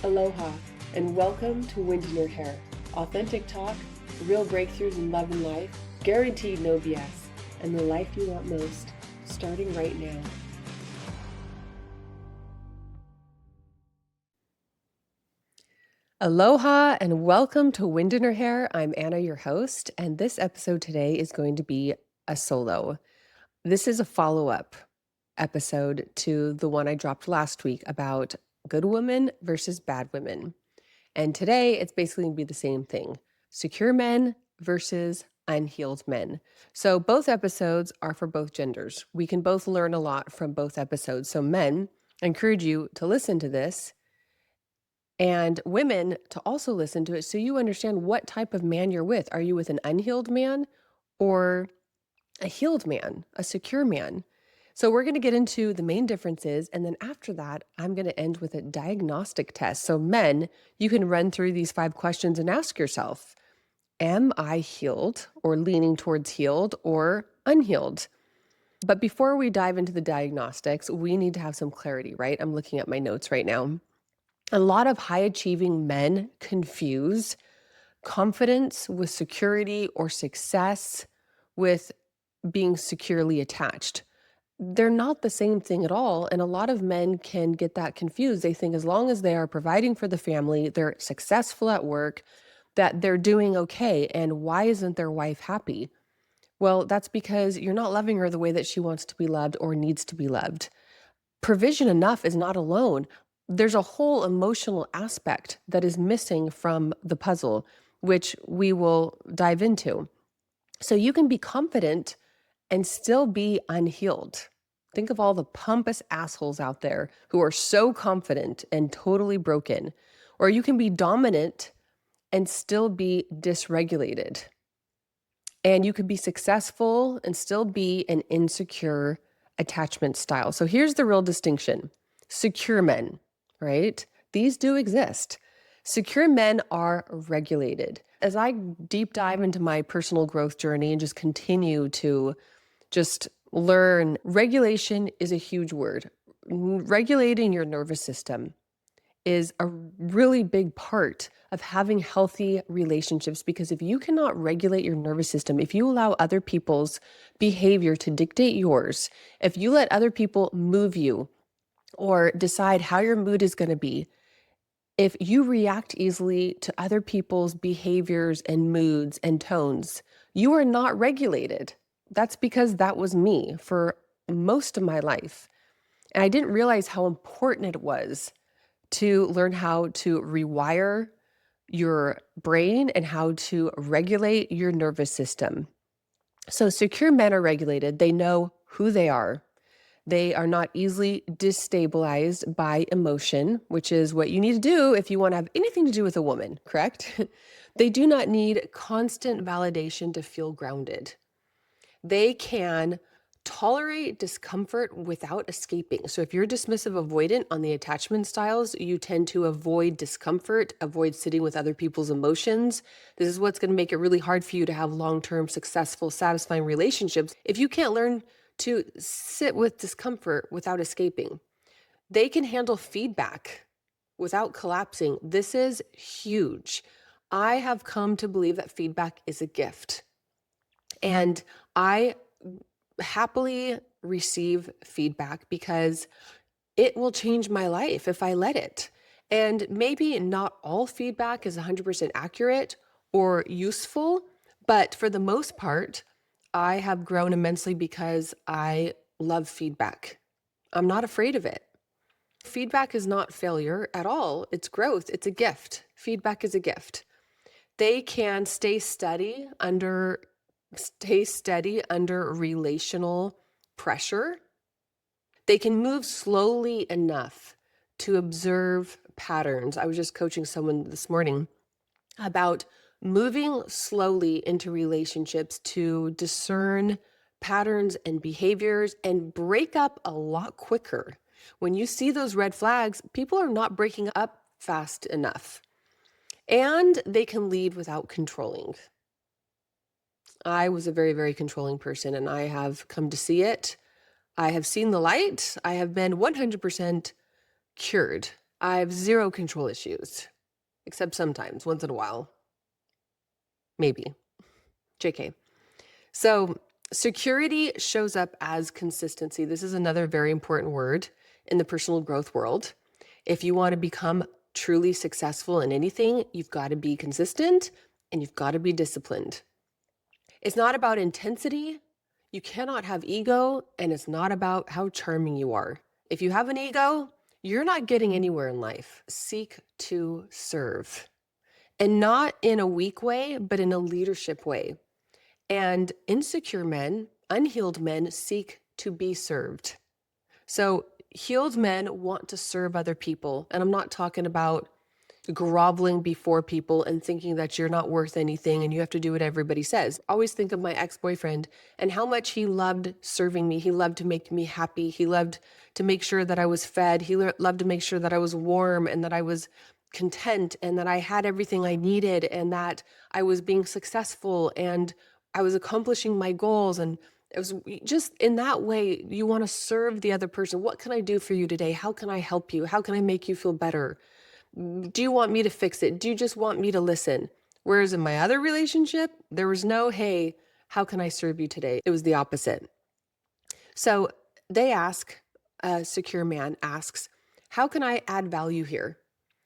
Aloha, and welcome to Wind in Your Hair. Authentic talk, real breakthroughs in love and life, guaranteed no BS, and the life you want most, starting right now. Aloha, and welcome to Wind in Her Hair. I'm Anna, your host, and this episode today is going to be a solo. This is a follow-up episode to the one I dropped last week about good women versus bad women. And today it's basically going to be the same thing. Secure men versus unhealed men. So both episodes are for both genders. We can both learn a lot from both episodes. So men, I encourage you to listen to this, and women to also listen to it so you understand what type of man you're with. Are you with an unhealed man or a healed man, a secure man? So we're going to get into the main differences, and then after that, I'm going to end with a diagnostic test. So men, you can run through these 5 questions and ask yourself, am I healed or leaning towards healed or unhealed? But before we dive into the diagnostics, we need to have some clarity, right? I'm looking at my notes right now. A lot of high achieving men confuse confidence with security or success with being securely attached. They're not the same thing at all. And a lot of men can get that confused. They think as long as they are providing for the family, they're successful at work, that they're doing okay. And why isn't their wife happy? Well, that's because you're not loving her the way that she wants to be loved or needs to be loved. Provision enough is not alone. There's a whole emotional aspect that is missing from the puzzle, which we will dive into. So you can be confident and still be unhealed. Think of all the pompous assholes out there who are so confident and totally broken. Or you can be dominant and still be dysregulated. And you could be successful and still be an insecure attachment style. So here's the real distinction. Secure men, right? These do exist. Secure men are regulated. As I deep dive into my personal growth journey and just continue to just learn, regulation is a huge word. Regulating your nervous system is a really big part of having healthy relationships, because if you cannot regulate your nervous system, if you allow other people's behavior to dictate yours, if you let other people move you or decide how your mood is going to be, if you react easily to other people's behaviors and moods and tones, you are not regulated. That's because that was me for most of my life. And I didn't realize how important it was to learn how to rewire your brain and how to regulate your nervous system. So secure men are regulated. They know who they are. They are not easily destabilized by emotion, which is what you need to do if you want to have anything to do with a woman, correct? They do not need constant validation to feel grounded. They can tolerate discomfort without escaping. So if you're dismissive avoidant on the attachment styles, you tend to avoid discomfort, avoid sitting with other people's emotions. This is what's going to make it really hard for you to have long-term, successful, satisfying relationships if you can't learn to sit with discomfort without escaping. They can handle feedback without collapsing. This is huge. I have come to believe that feedback is a gift. And I happily receive feedback because it will change my life if I let it. And maybe not all feedback is 100% accurate or useful, but for the most part, I have grown immensely because I love feedback. I'm not afraid of it. Feedback is not failure at all. It's growth. It's a gift. Feedback is a gift. They can stay steady under relational pressure. They can move slowly enough to observe patterns. I was just coaching someone this morning about moving slowly into relationships to discern patterns and behaviors and break up a lot quicker. When you see those red flags, people are not breaking up fast enough. And they can lead without controlling. I was a very, very controlling person, and I have come to see it. I have seen the light. I have been 100% cured I have zero control issues, except sometimes, once in a while. Maybe. JK. So, security shows up as consistency. This is another very important word in the personal growth world. If you want to become truly successful in anything, you've got to be consistent and you've got to be disciplined. It's not about intensity. You cannot have ego, and it's not about how charming you are. If you have an ego, you're not getting anywhere in life. Seek to serve. And not in a weak way, but in a leadership way. And insecure men, unhealed men, seek to be served. So healed men want to serve other people. And I'm not talking about groveling before people and thinking that you're not worth anything and you have to do what everybody says. Always think of my ex-boyfriend and how much he loved serving me. He loved to make me happy. He loved to make sure that I was fed. He loved to make sure that I was warm and that I was content and that I had everything I needed and that I was being successful and I was accomplishing my goals. And it was just in that way, you want to serve the other person. What can I do for you today? How can I help you? How can I make you feel better? Do you want me to fix it? Do you just want me to listen? Whereas in my other relationship, there was no, hey, how can I serve you today? It was the opposite. So they ask, a secure man asks, how can I add value here?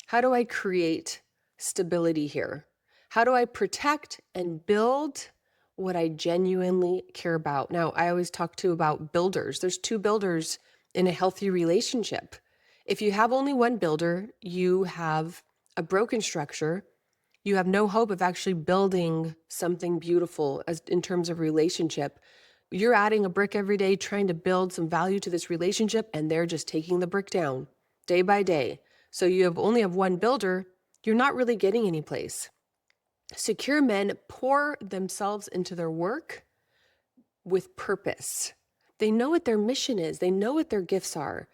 How do I create stability here? How do I protect and build what I genuinely care about? Now, I always talk to about builders. There's two builders in a healthy relationship. If you have only one builder, you have a broken structure. You have no hope of actually building something beautiful as in terms of relationship. You're adding a brick every day, trying to build some value to this relationship, and they're just taking the brick down day by day. So you only have one builder, you're not really getting any place. Secure men pour themselves into their work with purpose. They know what their mission is. They know what their gifts are.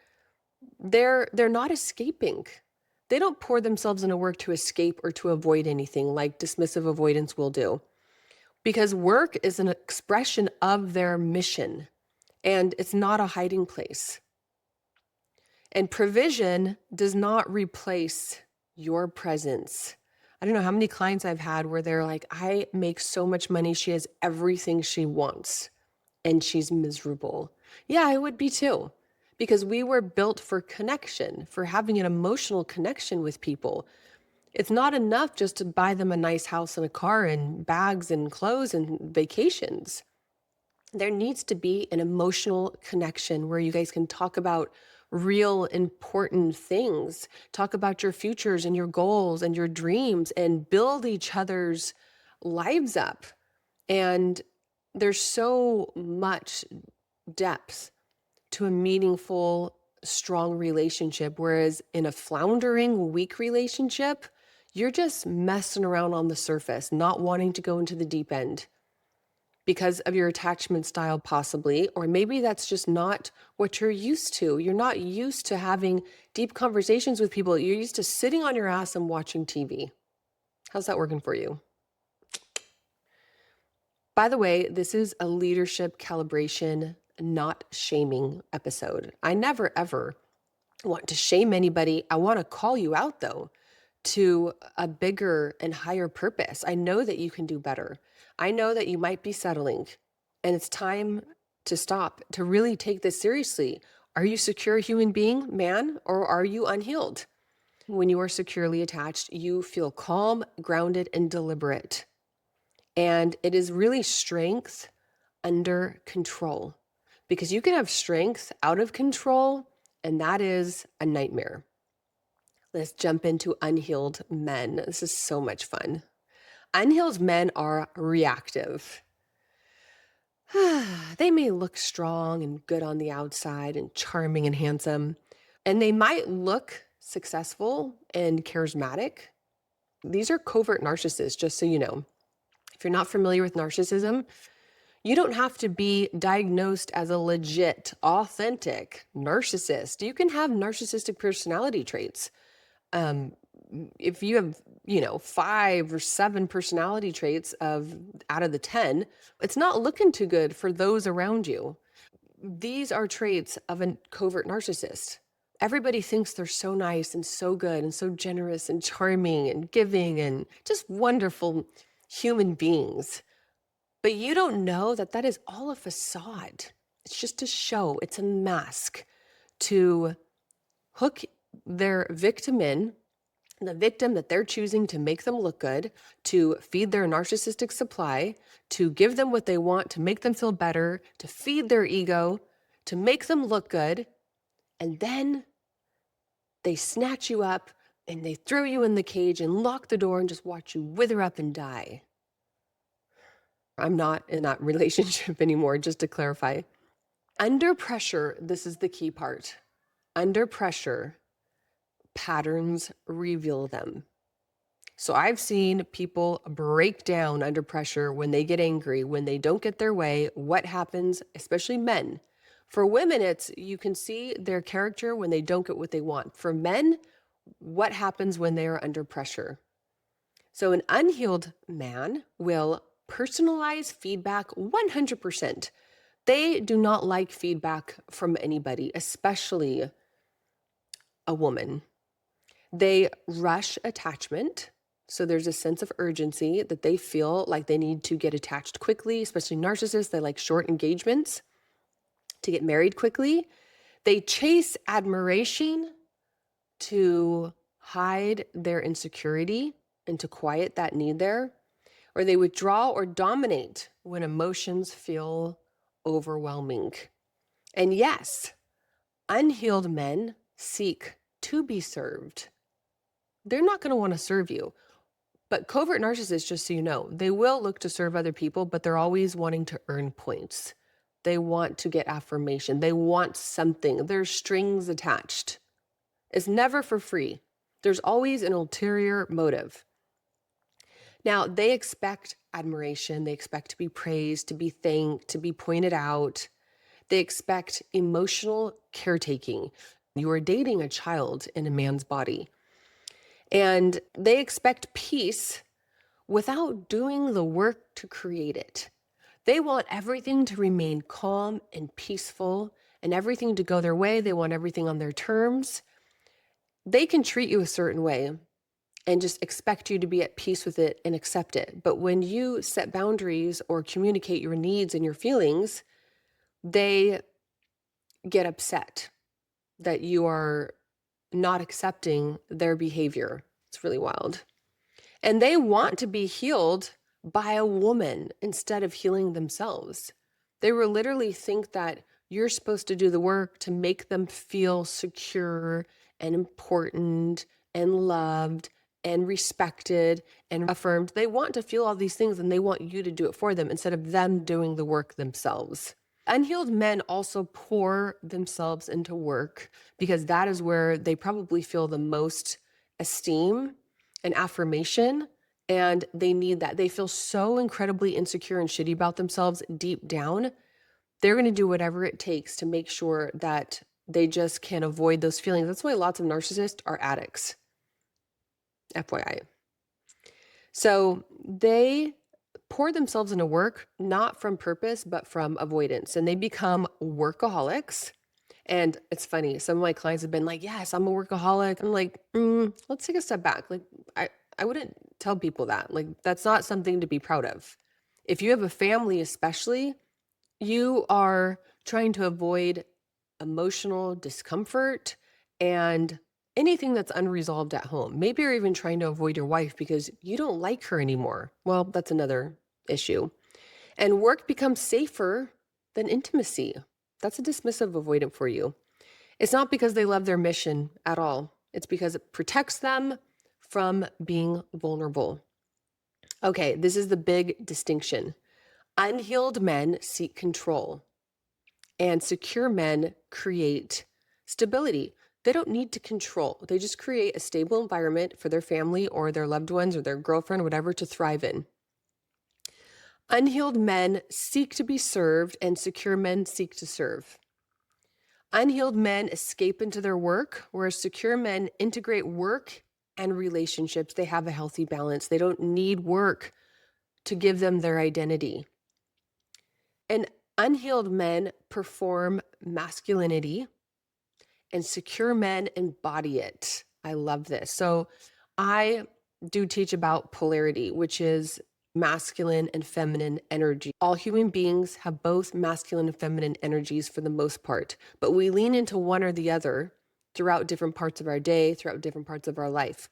They're not escaping. They don't pour themselves into work to escape or to avoid anything like dismissive avoidance will do. Because work is an expression of their mission and it's not a hiding place. And provision does not replace your presence. I don't know how many clients I've had where they're like, I make so much money. She has everything she wants and she's miserable. Yeah, I would be too. Because we were built for connection, for having an emotional connection with people. It's not enough just to buy them a nice house and a car and bags and clothes and vacations. There needs to be an emotional connection where you guys can talk about real important things, talk about your futures and your goals and your dreams and build each other's lives up. And there's so much depth to a meaningful, strong relationship. Whereas in a floundering, weak relationship, you're just messing around on the surface, not wanting to go into the deep end because of your attachment style, possibly, or maybe that's just not what you're used to. You're not used to having deep conversations with people. You're used to sitting on your ass and watching TV. How's that working for you? By the way, this is a leadership calibration, not shaming episode. I never, ever want to shame anybody. I want to call you out, though, to a bigger and higher purpose. I know that you can do better. I know that you might be settling, and it's time to stop, to really take this seriously. Are you a secure human being, man, or are you unhealed? When you are securely attached, you feel calm, grounded, and deliberate. And it is really strength under control, because you can have strength out of control, and that is a nightmare. Let's jump into unhealed men. This is so much fun. Unhealed men are reactive. They may look strong and good on the outside and charming and handsome, and they might look successful and charismatic. These are covert narcissists, just so you know. If you're not familiar with narcissism, you don't have to be diagnosed as a legit, authentic narcissist. You can have narcissistic personality traits. If you have, 5 or 7 personality traits out of the 10, it's not looking too good for those around you. These are traits of a covert narcissist. everybody thinks they're so nice and so good and so generous and charming and giving and just wonderful human beings. But you don't know that that is all a facade. It's just a show, it's a mask to hook their victim in, the victim that they're choosing to make them look good, to feed their narcissistic supply, to give them what they want, to make them feel better, to feed their ego, to make them look good. And then they snatch you up and they throw you in the cage and lock the door and just watch you wither up and die. I'm not in that relationship anymore, just to clarify. Under pressure, this is the key part. Under pressure, patterns reveal them. So I've seen people break down under pressure when they get angry, when they don't get their way. What happens, especially men? For women, it's you can see their character when they don't get what they want. For men, what happens when they are under pressure? So an unhealed man will personalize feedback 100%. They do not like feedback from anybody, especially a woman. They rush attachment. So there's a sense of urgency that they feel like they need to get attached quickly, especially narcissists. They like short engagements to get married quickly. They chase admiration to hide their insecurity and to quiet that need there. Or they withdraw or dominate when emotions feel overwhelming. And yes, unhealed men seek to be served. They're not going to want to serve you. But covert narcissists, just so you know, they will look to serve other people, but they're always wanting to earn points. They want to get affirmation. They want something. There's strings attached. It's never for free. There's always an ulterior motive. Now, they expect admiration. They expect to be praised, to be thanked, to be pointed out. They expect emotional caretaking. You are dating a child in a man's body. And they expect peace without doing the work to create it. They want everything to remain calm and peaceful and everything to go their way. They want everything on their terms. They can treat you a certain way and just expect you to be at peace with it and accept it. But when you set boundaries or communicate your needs and your feelings, they get upset that you are not accepting their behavior. It's really wild. And they want to be healed by a woman instead of healing themselves. They will literally think that you're supposed to do the work to make them feel secure and important and loved and respected and affirmed. They want to feel all these things and they want you to do it for them instead of them doing the work themselves. Unhealed men also pour themselves into work because that is where they probably feel the most esteem and affirmation, and they need that. They feel so incredibly insecure and shitty about themselves deep down. They're going to do whatever it takes to make sure that they just can't avoid those feelings. That's why lots of narcissists are addicts. FYI. So they pour themselves into work, not from purpose, but from avoidance. And they become workaholics. And it's funny, some of my clients have been like, yes, I'm a workaholic. I'm like, let's take a step back. Like, I wouldn't tell people that. Like, that's not something to be proud of. If you have a family, especially, you are trying to avoid emotional discomfort and anything that's unresolved at home. Maybe you're even trying to avoid your wife because you don't like her anymore. Well, that's another issue. And work becomes safer than intimacy. That's a dismissive avoidant for you. It's not because they love their mission at all. It's because it protects them from being vulnerable. Okay, this is the big distinction. Unhealed men seek control, and secure men create stability. They don't need to control. They just create a stable environment for their family or their loved ones or their girlfriend, whatever, to thrive in. Unhealed men seek to be served, and secure men seek to serve. Unhealed men escape into their work, whereas secure men integrate work and relationships. They have a healthy balance. They don't need work to give them their identity. And unhealed men perform masculinity and secure men embody it. I love this. So I do teach about polarity, which is masculine and feminine energy. All human beings have both masculine and feminine energies for the most part, but we lean into one or the other throughout different parts of our day, throughout different parts of our life.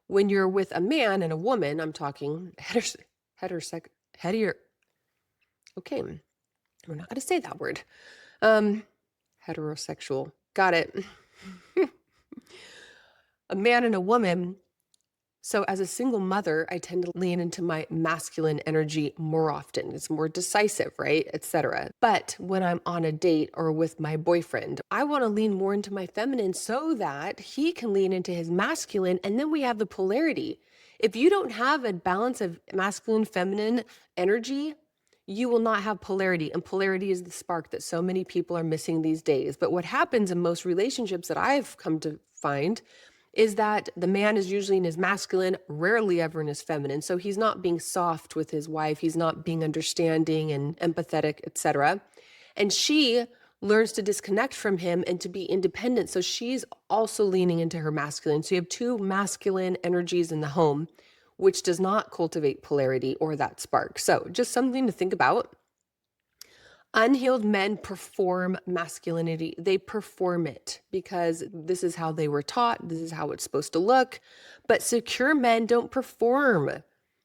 When you're with a man and a woman, I'm talking heterosexual. Okay, we're not going to say that word. Heterosexual. Got it. A man and a woman. So as a single mother, I tend to lean into my masculine energy more often. It's more decisive, right? Etc. But when I'm on a date or with my boyfriend, I want to lean more into my feminine so that he can lean into his masculine, and then we have the polarity. If you don't have a balance of masculine, feminine energy, you will not have polarity. And polarity is the spark that so many people are missing these days. But what happens in most relationships that I've come to find is that the man is usually in his masculine, rarely ever in his feminine. So he's not being soft with his wife. He's not being understanding and empathetic, etc. And she learns to disconnect from him and to be independent. So she's also leaning into her masculine. So you have two masculine energies in the home, which does not cultivate polarity or that spark. So just something to think about. Unhealed men perform masculinity. They perform it because this is how they were taught. This is how it's supposed to look. But secure men don't perform.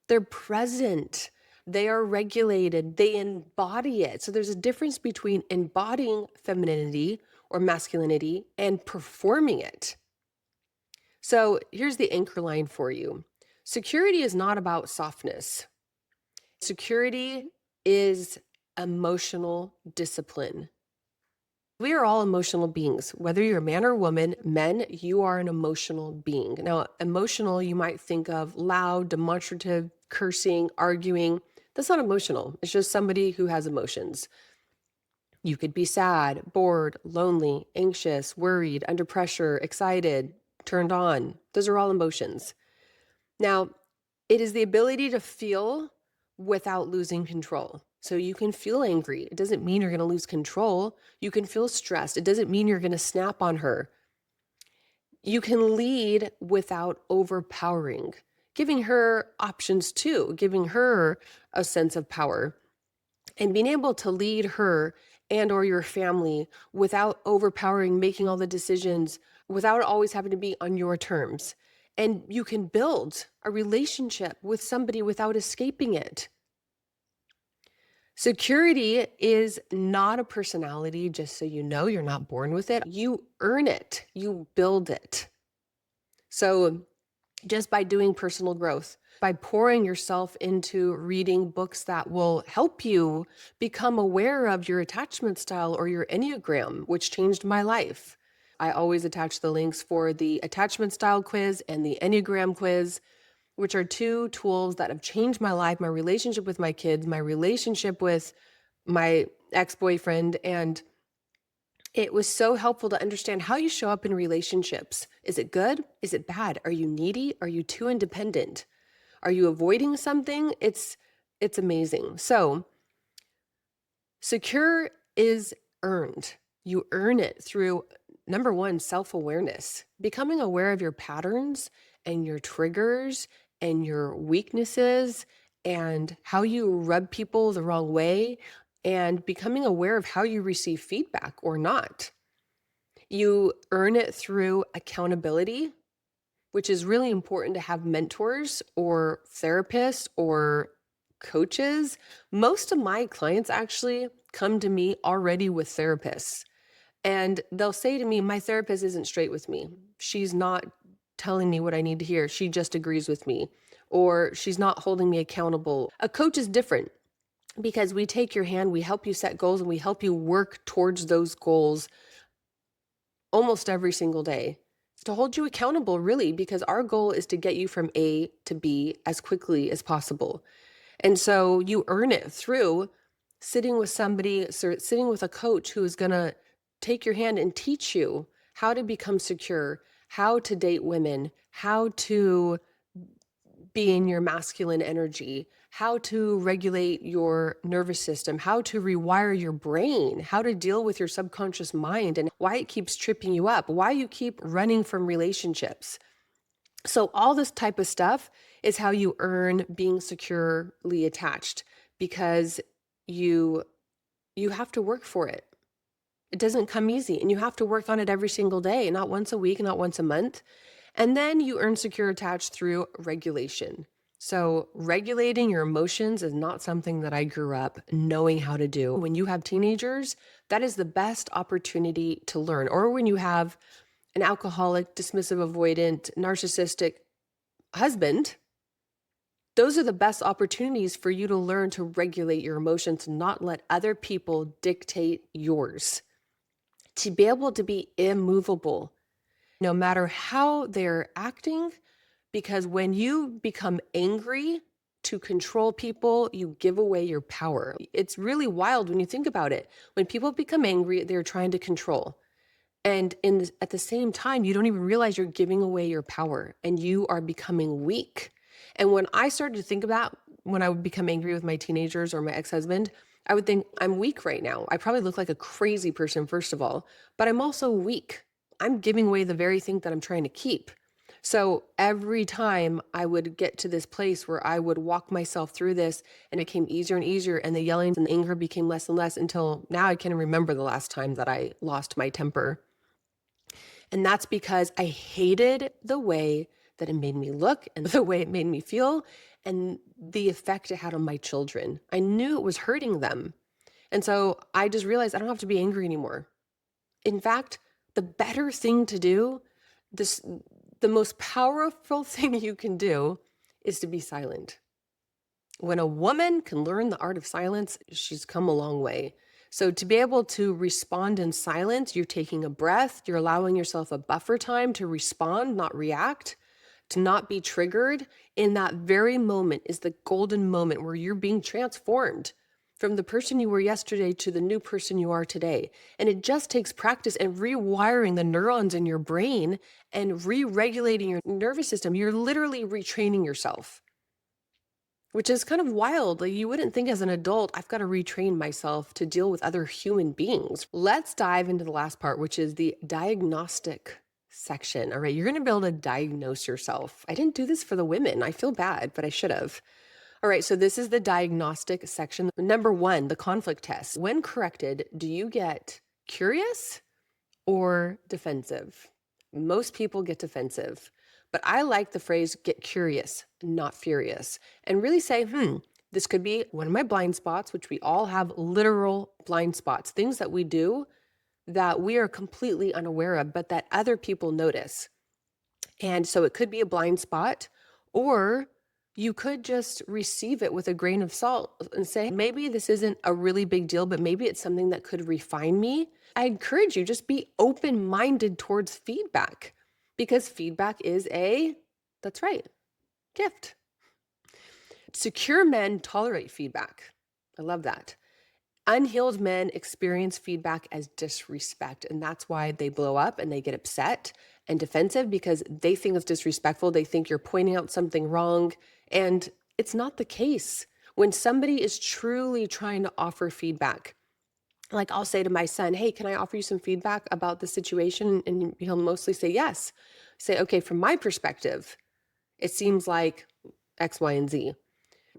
They're present. They are regulated. They embody it. So there's a difference between embodying femininity or masculinity and performing it. So here's the anchor line for you. Security is not about softness. Security is emotional discipline. We are all emotional beings. Whether you're a man or woman, men, you are an emotional being. Now, emotional, you might think of loud, demonstrative, cursing, arguing. That's not emotional. It's just somebody who has emotions. You could be sad, bored, lonely, anxious, worried, under pressure, excited, turned on. Those are all emotions. Now, it is the ability to feel without losing control. So you can feel angry. It doesn't mean you're going to lose control. You can feel stressed. It doesn't mean you're going to snap on her. You can lead without overpowering, giving her options too, giving her a sense of power, and being able to lead her and or your family without overpowering, making all the decisions, without always having to be on your terms. And you can build a relationship with somebody without escaping it. Security is not a personality, just so you know, you're not born with it. You earn it, you build it. So just by doing personal growth, by pouring yourself into reading books that will help you become aware of your attachment style or your Enneagram, which changed my life. I always attach the links for the attachment style quiz and the Enneagram quiz, which are two tools that have changed my life, my relationship with my kids, my relationship with my ex-boyfriend. And it was so helpful to understand how you show up in relationships. Is it good? Is it bad? Are you needy? Are you too independent? Are you avoiding something? It's amazing. So secure is earned. You earn it through, number one, self-awareness, becoming aware of your patterns and your triggers and your weaknesses and how you rub people the wrong way, and becoming aware of how you receive feedback or not. You earn it through accountability, which is really important to have mentors or therapists or coaches. Most of my clients actually come to me already with therapists, and they'll say to me, my therapist isn't straight with me. She's not telling me what I need to hear. She just agrees with me, or she's not holding me accountable. A coach is different because we take your hand, we help you set goals, and we help you work towards those goals almost every single day. It's to hold you accountable, really, because our goal is to get you from A to B as quickly as possible. And so you earn it through sitting with somebody, sitting with a coach who is going to take your hand and teach you how to become secure, how to date women, how to be in your masculine energy, how to regulate your nervous system, how to rewire your brain, how to deal with your subconscious mind and why it keeps tripping you up, why you keep running from relationships. So all this type of stuff is how you earn being securely attached, because you you have to work for it. It doesn't come easy, and you have to work on it every single day, not once a week, not once a month. And then you earn secure attached through regulation. So regulating your emotions is not something that I grew up knowing how to do. When you have teenagers, that is the best opportunity to learn. Or when you have an alcoholic, dismissive, avoidant, narcissistic husband, those are the best opportunities for you to learn to regulate your emotions, not let other people dictate yours. To be able to be immovable, no matter how they're acting, because when you become angry to control people, you give away your power. It's really wild when you think about it. When people become angry, they're trying to control. And at the same time, you don't even realize you're giving away your power and you are becoming weak. And when I started to think about when I would become angry with my teenagers or my ex-husband, I would think, I'm weak right now. I probably look like a crazy person, first of all, but I'm also weak. I'm giving away the very thing that I'm trying to keep. So every time I would get to this place where I would walk myself through this, and it became easier and easier, and the yelling and the anger became less and less, until now I can't remember the last time that I lost my temper. And that's because I hated the way that it made me look and the way it made me feel and the effect it had on my children. I knew it was hurting them. And so I just realized I don't have to be angry anymore. In fact, the better thing to do, the most powerful thing you can do, is to be silent. When a woman can learn the art of silence, she's come a long way. So to be able to respond in silence, you're taking a breath, you're allowing yourself a buffer time to respond, not react, to not be triggered. In that very moment is the golden moment where you're being transformed from the person you were yesterday to the new person you are today. And it just takes practice and rewiring the neurons in your brain and re-regulating your nervous system. You're literally retraining yourself, which is kind of wild. Like, you wouldn't think as an adult, I've got to retrain myself to deal with other human beings. Let's dive into the last part, which is the diagnostic section. All right, you're going to be able to diagnose yourself. I didn't do this for the women. I feel bad, but I should have. All right, so this is the diagnostic section. Number 1, the conflict test. When corrected, do you get curious or defensive? Most people get defensive. But I like the phrase get curious, not furious, and really say, this could be one of my blind spots, which we all have literal blind spots, things that we do that we are completely unaware of, but that other people notice. And so it could be a blind spot, or you could just receive it with a grain of salt and say, maybe this isn't a really big deal, but maybe it's something that could refine me. I encourage you, just be open-minded towards feedback, because feedback is that's right, gift. Secure men tolerate feedback. I love that. Unhealed men experience feedback as disrespect, and that's why they blow up and they get upset and defensive, because they think it's disrespectful. They think you're pointing out something wrong, and it's not the case. When somebody is truly trying to offer feedback, like I'll say to my son, hey, can I offer you some feedback about the situation? And he'll mostly say yes. Say, okay, from my perspective, it seems like X, Y, and Z.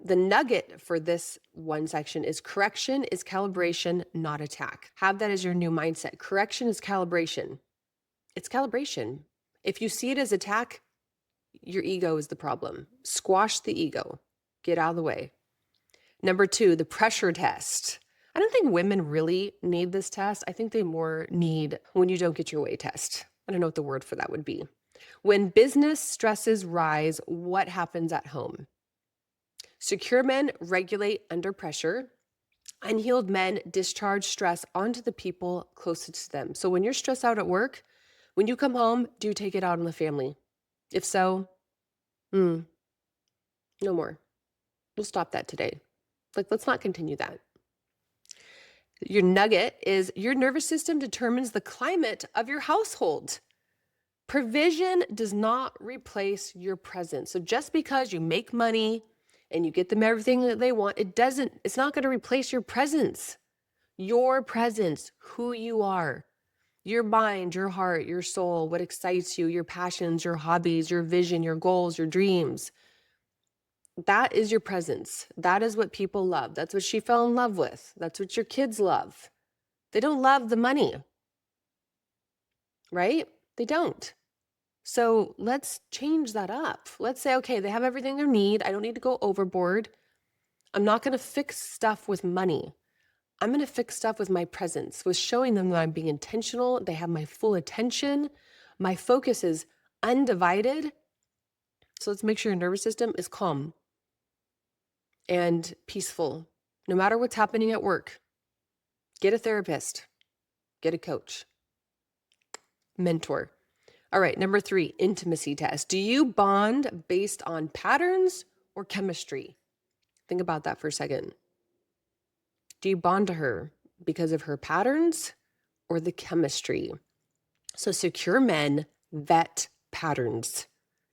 The nugget for this one section is correction is calibration, not attack. Have that as your new mindset. Correction is calibration. It's calibration. If you see it as attack, your ego is the problem. Squash the ego. Get out of the way. Number 2, the pressure test. I don't think women really need this test. I think they more need when you don't get your way test. I don't know what the word for that would be. When business stresses rise, what happens at home? Secure men regulate under pressure. Unhealed men discharge stress onto the people closest to them. So when you're stressed out at work, when you come home, do you take it out on the family? If so, no more. We'll stop that today. Let's not continue that. Your nugget is your nervous system determines the climate of your household. Provision does not replace your presence. So just because you make money and you get them everything that they want, it's not going to replace your presence. Your presence, who you are, your mind, your heart, your soul, what excites you, your passions, your hobbies, your vision, your goals, your dreams. That is your presence. That is what people love. That's what she fell in love with. That's what your kids love. They don't love the money, right? They don't. So let's change that up. Let's say, okay, they have everything they need. I don't need to go overboard. I'm not going to fix stuff with money. I'm going to fix stuff with my presence, with showing them that I'm being intentional. They have my full attention. My focus is undivided. So let's make sure your nervous system is calm and peaceful, no matter what's happening at work. Get a therapist, get a coach, mentor. All right, number 3, intimacy test. Do you bond based on patterns or chemistry? Think about that for a second. Do you bond to her because of her patterns or the chemistry? So secure men vet patterns,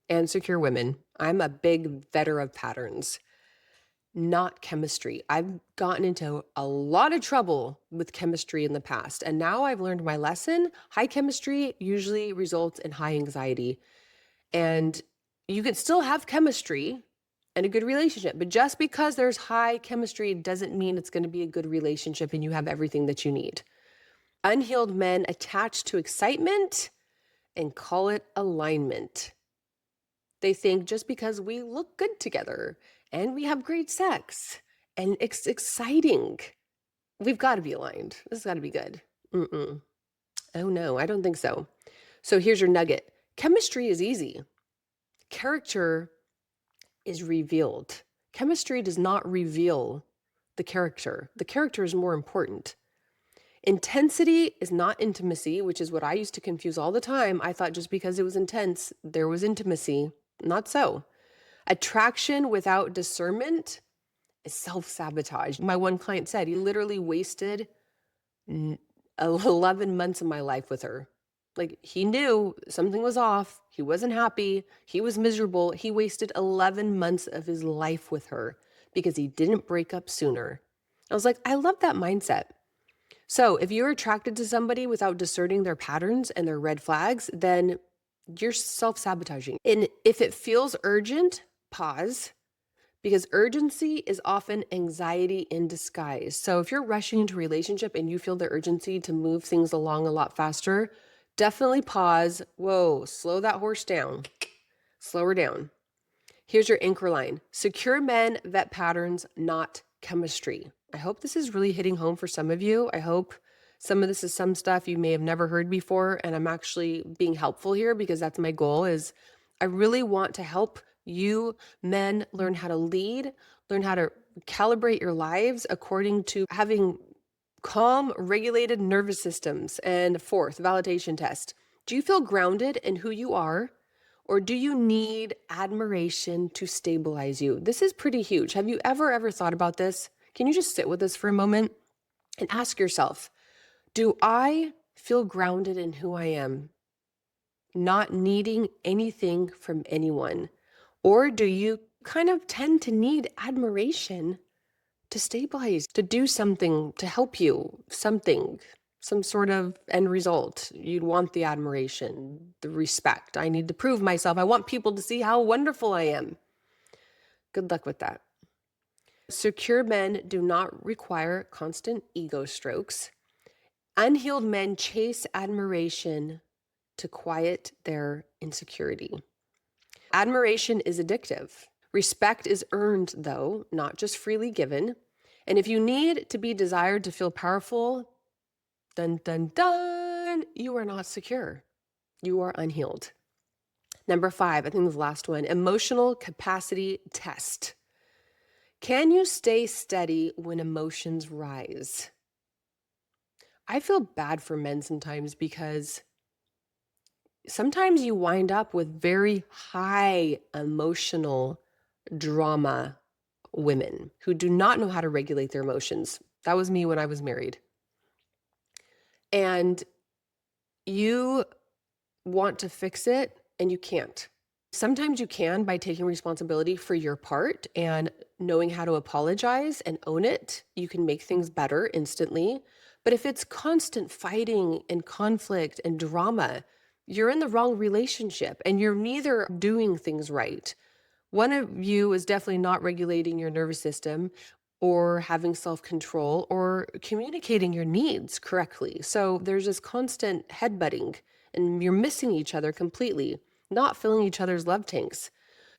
and secure women. I'm a big vetter of patterns, not chemistry. I've gotten into a lot of trouble with chemistry in the past, and now I've learned my lesson. High chemistry usually results in high anxiety. And you can still have chemistry and a good relationship, but just because there's high chemistry doesn't mean it's going to be a good relationship and you have everything that you need. Unhealed men attach to excitement and call it alignment. They think just because we look good together and we have great sex and it's exciting, we've got to be aligned. This has got to be good. Oh no, I don't think so. So here's your nugget. Chemistry is easy. Character is revealed. Chemistry does not reveal the character. The character is more important. Intensity is not intimacy, which is what I used to confuse all the time. I thought just because it was intense, there was intimacy. Not so. Attraction without discernment is self-sabotage. My one client said he literally wasted 11 months of my life with her. Like, he knew something was off. He wasn't happy. He was miserable. He wasted 11 months of his life with her because he didn't break up sooner. I was like, I love that mindset. So if you're attracted to somebody without discerning their patterns and their red flags, then you're self-sabotaging. And if it feels urgent, pause, because urgency is often anxiety in disguise. So if you're rushing into a relationship and you feel the urgency to move things along a lot faster, definitely pause. Whoa, slow that horse down. Slow her down. Here's your anchor line. Secure men vet patterns, not chemistry. I hope this is really hitting home for some of you. I hope some of this is some stuff you may have never heard before, and I'm actually being helpful here because that's my goal. Is I really want to help you men learn how to lead, learn how to calibrate your lives according to having calm, regulated nervous systems. And 4th, validation test. Do you feel grounded in who you are, or do you need admiration to stabilize you? This is pretty huge. Have you ever thought about this? Can you just sit with this for a moment and ask yourself, do I feel grounded in who I am, not needing anything from anyone? Or do you kind of tend to need admiration to stabilize, to do something to help you, something, some sort of end result? You'd want the admiration, the respect. I need to prove myself. I want people to see how wonderful I am. Good luck with that. Secure men do not require constant ego strokes. Unhealed men chase admiration to quiet their insecurity. Admiration is addictive. Respect is earned, though, not just freely given. And if you need to be desired to feel powerful, dun, dun, dun, you are not secure. You are unhealed. Number 5, I think the last one, emotional capacity test. Can you stay steady when emotions rise? I feel bad for men sometimes because sometimes you wind up with very high emotional drama women who do not know how to regulate their emotions. That was me when I was married. And you want to fix it and you can't. Sometimes you can by taking responsibility for your part and knowing how to apologize and own it. You can make things better instantly. But if it's constant fighting and conflict and drama, you're in the wrong relationship and you're neither doing things right. One of you is definitely not regulating your nervous system or having self control or communicating your needs correctly. So there's this constant headbutting and you're missing each other completely, not filling each other's love tanks.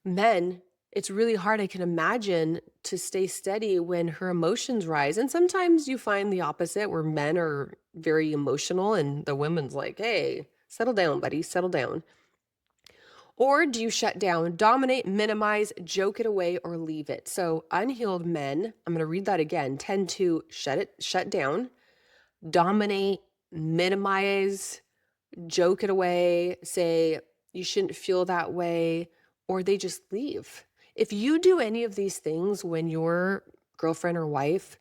Men, it's really hard, I can imagine, to stay steady when her emotions rise. And sometimes you find the opposite where men are very emotional and the woman's like, hey, settle down, buddy, settle down. Or do you shut down, dominate, minimize, joke it away, or leave it? So unhealed men, I'm going to read that again, tend to shut down, dominate, minimize, joke it away, say you shouldn't feel that way, or they just leave. If you do any of these things when your girlfriend or wife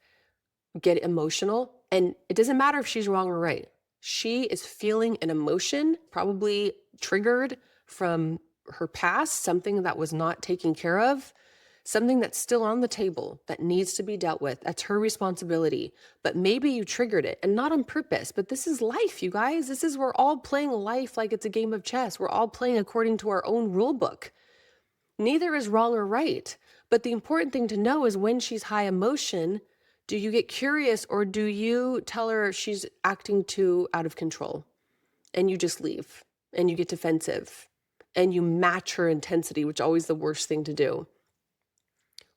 get emotional, and it doesn't matter if she's wrong or right, she is feeling an emotion, probably triggered from her past, something that was not taken care of, something that's still on the table that needs to be dealt with. That's her responsibility. But maybe you triggered it and not on purpose, but this is life, you guys. We're all playing life like it's a game of chess. We're all playing according to our own rule book. Neither is wrong or right. But the important thing to know is when she's high emotion, do you get curious or do you tell her she's acting too out of control and you just leave and you get defensive and you match her intensity, which is always the worst thing to do?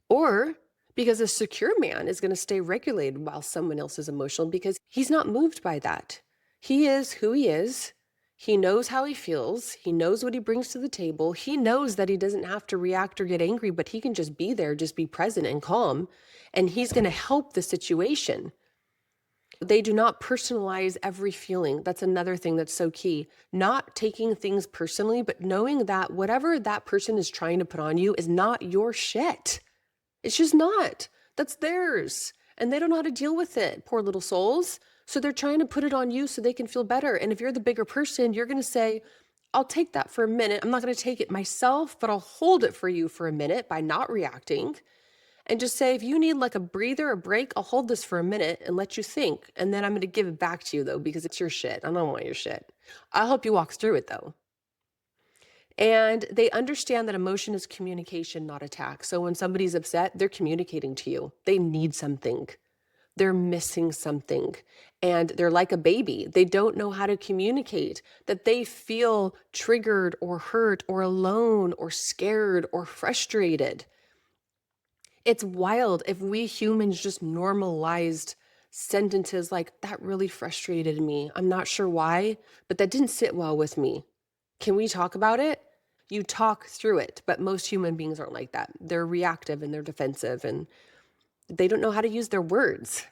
Or because a secure man is going to stay regulated while someone else is emotional because he's not moved by that. He is who he is. He knows how he feels. He knows what he brings to the table. He knows that he doesn't have to react or get angry, but he can just be there, just be present and calm, and he's going to help the situation. They do not personalize every feeling. That's another thing that's so key. Not taking things personally, but knowing that whatever that person is trying to put on you is not your shit. It's just not. That's theirs. And they don't know how to deal with it, poor little souls. So they're trying to put it on you so they can feel better. And if you're the bigger person, you're going to say, I'll take that for a minute. I'm not going to take it myself, but I'll hold it for you for a minute by not reacting. And just say, if you need like a breather, a break, I'll hold this for a minute and let you think. And then I'm going to give it back to you though, because it's your shit. I don't want your shit. I'll help you walk through it though. And they understand that emotion is communication, not attack. So when somebody's upset, they're communicating to you. They need something. They're missing something. And they're like a baby. They don't know how to communicate that they feel triggered or hurt or alone or scared or frustrated. It's wild if we humans just normalized sentences like, that really frustrated me. I'm not sure why, but that didn't sit well with me. Can we talk about it? You talk through it, but most human beings aren't like that. They're reactive and they're defensive and they don't know how to use their words.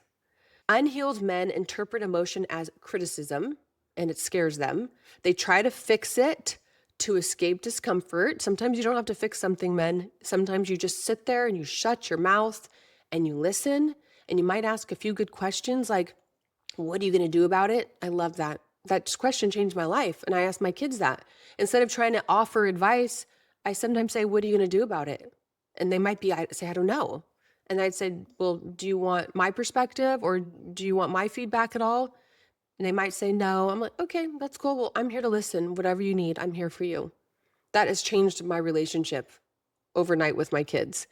Unhealed men interpret emotion as criticism and it scares them. They try to fix it to escape discomfort. Sometimes you don't have to fix something, men. Sometimes you just sit there and you shut your mouth and you listen and you might ask a few good questions like, what are you going to do about it? I love that. That question changed my life. And I ask my kids that. Instead of trying to offer advice, I sometimes say, what are you going to do about it? And they might be, I say, I don't know. And I'd say, well, do you want my perspective or do you want my feedback at all? And they might say no. I'm like, okay, that's cool. Well, I'm here to listen. Whatever you need, I'm here for you. That has changed my relationship overnight with my kids.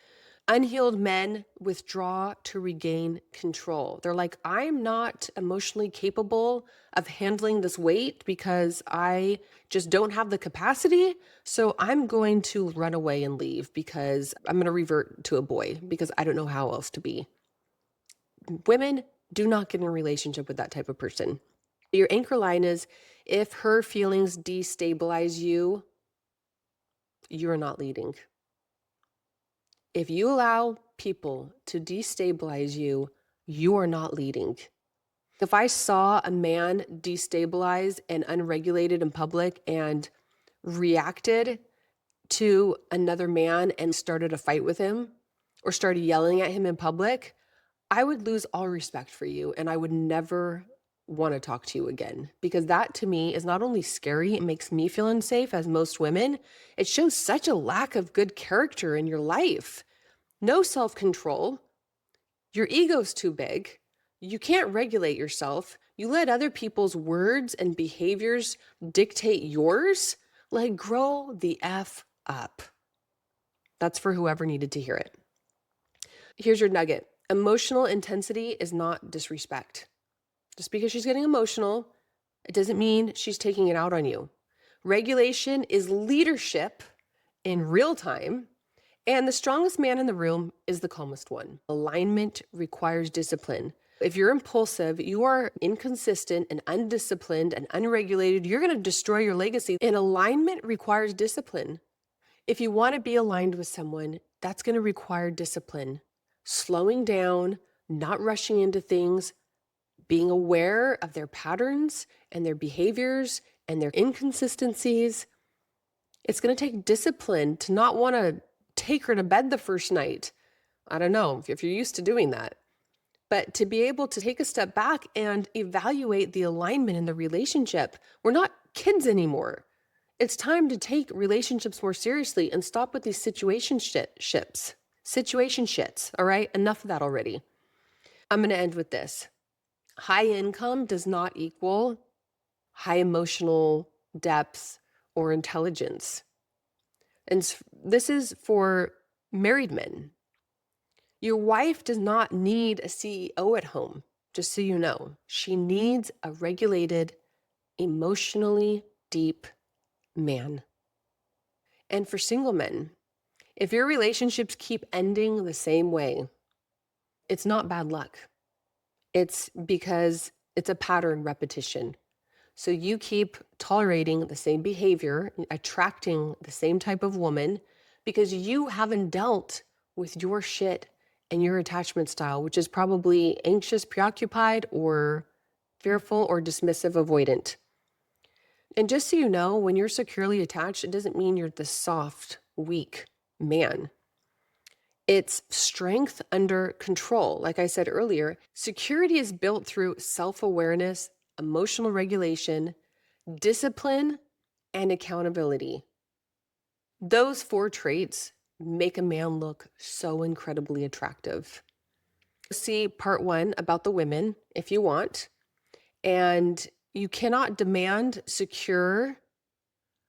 Unhealed men withdraw to regain control. They're like, I'm not emotionally capable of handling this weight because I just don't have the capacity. So I'm going to run away and leave because I'm going to revert to a boy because I don't know how else to be. Women, do not get in a relationship with that type of person. Your anchor line is if her feelings destabilize you, you're not leading. If you allow people to destabilize you, you are not leading. If I saw a man destabilized and unregulated in public and reacted to another man and started a fight with him or started yelling at him in public, I would lose all respect for you and I would never want to talk to you again. Because that to me is not only scary, it makes me feel unsafe as most women. It shows such a lack of good character in your life. No self-control. Your ego's too big. You can't regulate yourself. You let other people's words and behaviors dictate yours. Like, grow the F up. That's for whoever needed to hear it. Here's your nugget. Emotional intensity is not disrespect. Just because she's getting emotional, it doesn't mean she's taking it out on you. Regulation is leadership in real time, and the strongest man in the room is the calmest one. Alignment requires discipline. If you're impulsive, you are inconsistent and undisciplined and unregulated, you're going to destroy your legacy. And alignment requires discipline. If you want to be aligned with someone, that's going to require discipline. Slowing down, not rushing into things, being aware of their patterns and their behaviors and their inconsistencies. It's going to take discipline to not want to take her to bed the first night. I don't know if you're used to doing that. But to be able to take a step back and evaluate the alignment in the relationship. We're not kids anymore. It's time to take relationships more seriously and stop with these situation shits, all right? Enough of that already. I'm going to end with this. High income does not equal high emotional depth or intelligence. And this is for married men. Your wife does not need a CEO at home, just so you know. She needs a regulated, emotionally deep man. And for single men, if your relationships keep ending the same way, it's not bad luck. It's because it's a pattern repetition. So you keep tolerating the same behavior, attracting the same type of woman because you haven't dealt with your shit and your attachment style, which is probably anxious, preoccupied, or fearful, or dismissive, avoidant. And just so you know, when you're securely attached, it doesn't mean you're the soft, weak man. It's strength under control. Like I said earlier, security is built through self-awareness, emotional regulation, discipline, and accountability. Those 4 traits make a man look so incredibly attractive. See part 1 about the women if you want. And you cannot demand secure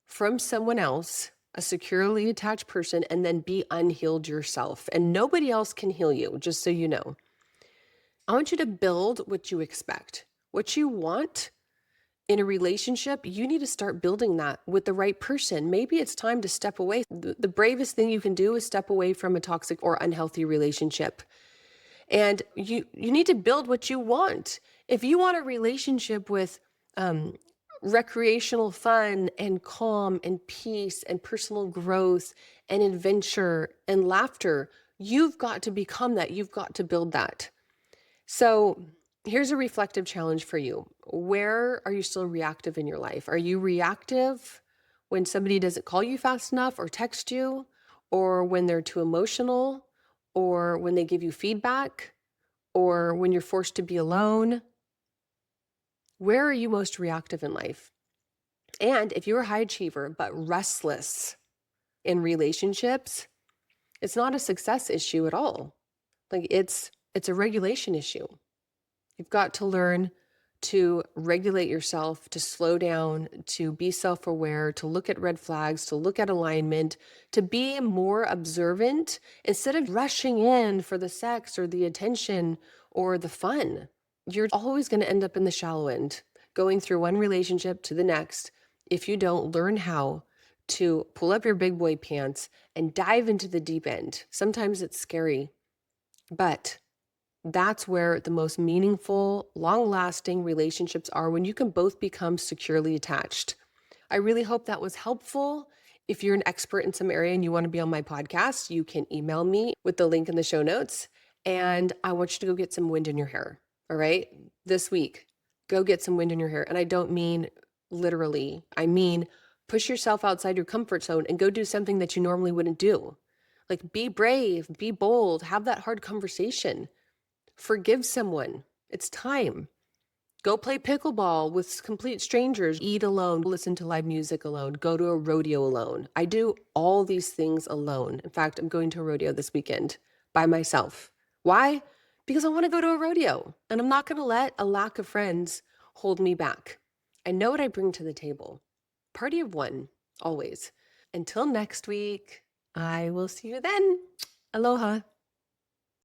from someone else, a securely attached person, and then be unhealed yourself. And nobody else can heal you, just so you know. I want you to build what you expect. What you want in a relationship, you need to start building that with the right person. Maybe it's time to step away. The bravest thing you can do is step away from a toxic or unhealthy relationship. And you need to build what you want. If you want a relationship with recreational fun and calm and peace and personal growth and adventure and laughter, you've got to become that. You've got to build that. So here's a reflective challenge for you. Where are you still reactive in your life? Are you reactive when somebody doesn't call you fast enough or text you, or when they're too emotional, or when they give you feedback, or when you're forced to be alone? Where are you most reactive in life? And if you're a high achiever but restless in relationships, it's not a success issue at all. Like it's a regulation issue. You've got to learn to regulate yourself, to slow down, to be self-aware, to look at red flags, to look at alignment, to be more observant instead of rushing in for the sex or the attention or the fun. You're always going to end up in the shallow end, going through one relationship to the next if you don't learn how to pull up your big boy pants and dive into the deep end. Sometimes it's scary, but that's where the most meaningful, long-lasting relationships are, when you can both become securely attached. I really hope that was helpful. If you're an expert in some area and you want to be on my podcast, you can email me with the link in the show notes. And I want you to go get some wind in your hair. All right? This week, go get some wind in your hair. And I don't mean literally. I mean, push yourself outside your comfort zone and go do something that you normally wouldn't do. Like, be brave, be bold, have that hard conversation. Forgive someone. It's time. Go play pickleball with complete strangers, eat alone, listen to live music alone, go to a rodeo alone. I do all these things alone. In fact, I'm going to a rodeo this weekend by myself. Why? Because I want to go to a rodeo and I'm not going to let a lack of friends hold me back. I know what I bring to the table. Party of one, always. Until next week, I will see you then. Aloha.